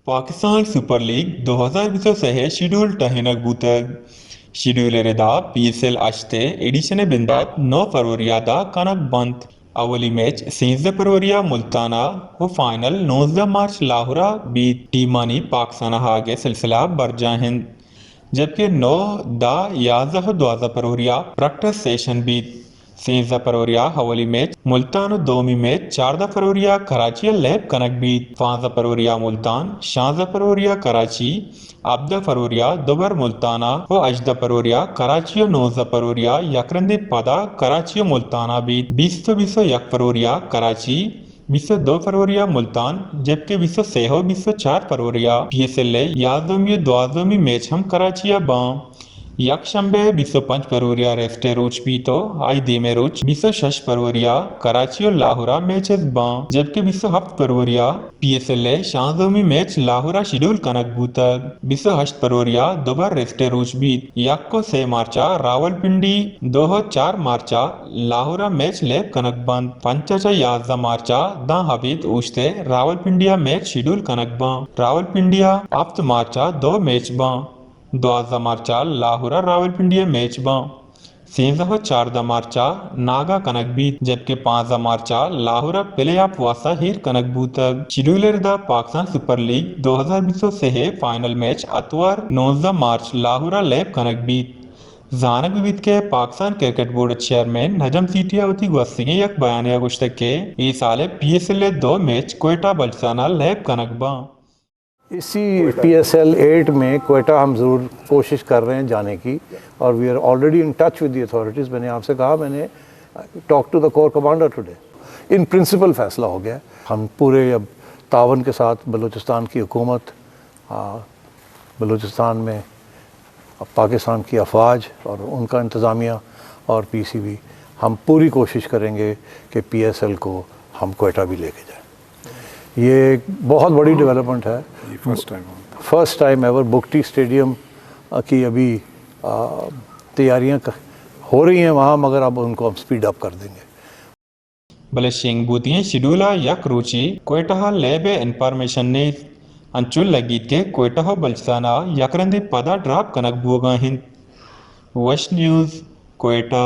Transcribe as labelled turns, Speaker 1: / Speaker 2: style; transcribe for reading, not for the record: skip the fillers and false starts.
Speaker 1: Pakistan super league 2026 schedule टहिनक बूतग शेड्यूलरेदा PSL अश्ते एडिशन बिंदात 9 फरवरियादा कनक बंद अवली मैच 13 फरवरिया मुल्ताना व फाइनल 19 मार्च लाहौरा बीत टीमानी पाकिस्तान हागे सिलसिला बरजा हिंद जबकि 9 दा 11 12 फरवरिया प्रैक्टिस सेशन बीत 13 फरवरिया हवली मैच मुल्तान दोमी मैच 14 फरवरिया कराची लैब कनक बीत 15 फरवरिया मुल्तान 16 फरवरिया कराची 17 फरवरिया दोबर मुल्ताना व 18 फरवरिया कराची 19 फरवरिया यकरंदी पदा कराची मुल्ताना बीत 20 1 फरवरिया कराची 2 फरवरिया मुल्तान जबकि 4 फरवरिया PSL यादोमी द्वादोमी मैच हम कराची बां यकशंबे 25 फरवरिया रेफ्टे रोच भी तो आई दीमे रोच 26 फरवरिया कराची और लाहौरा मैचेस बां जबकि 27 फरवरिया PSL शांजोमी मैच लाहौरा शेड्यूल कनक बूतक 28 फरवरिया दोबार रेफ्टे रोच भी यक्को से मार्चा रावलपिंडी 4 मार्चा लाहौरा मैच लेब कनक बंद 5 11 मार्चा दा हबीद उश्ते रावलपिंडिया मैच शेड्यूल कनक बां रावलपिंडिया 8 मार्चा 2 मैच बां 12 मार्चा लाहौरा रावलपिंडिया मैच बां 13 मार्चा नागा कनक बीत जबकि 5 मार्चा लाहौरा प्ले ऑफ वासा हीर कनक बूतक शेड्यूलर द पाकिस्तान सुपर लीग 2020 से है फाइनल मैच अतवार 19 मार्च लाहौरा लैब कनक बीत जानक विविध के पाकिस्तान क्रिकेट बोर्ड चेयरमैन नजम सीटियावती गुस्सिंगे यक बयान गुश्तक के इस साल PSL 2 मैच कोयटा बलसाना लैब कनक बां
Speaker 2: इसी PSL 8 में कोयटा हम ज़रूर कोशिश कर रहे हैं जाने की और we are already in touch with the authorities. मैंने आपसे कहा, मैंने talk to the core commander today, in principle फैसला हो गया। हम पूरे अब तावन के साथ बलूचिस्तान की हुकूमत, बलूचिस्तान में पाकिस्तान की अफवाज और उनका इंतज़ामिया और PCB, हम पूरी कोशिश करेंगे कि PSL को हम कोयटा भी लेके जाएँ। ये एक बहुत बड़ी डेवलपमेंट है, फर्स्ट टाइम एवर। बुकटी स्टेडियम की अभी तैयारियां हो रही हैं वहाँ, मगर अब उनको हम स्पीड अप कर देंगे।
Speaker 1: भले शेंग बूतियाँ शेड्यूला यक रुचि कोयटा लेबे इंफॉर्मेशन ने अंचुल लगीत के कोयटा बलसाना यकरंदी पदा ड्राप कनक बुगा हिंद वेस्ट न्यूज़ कोयटा।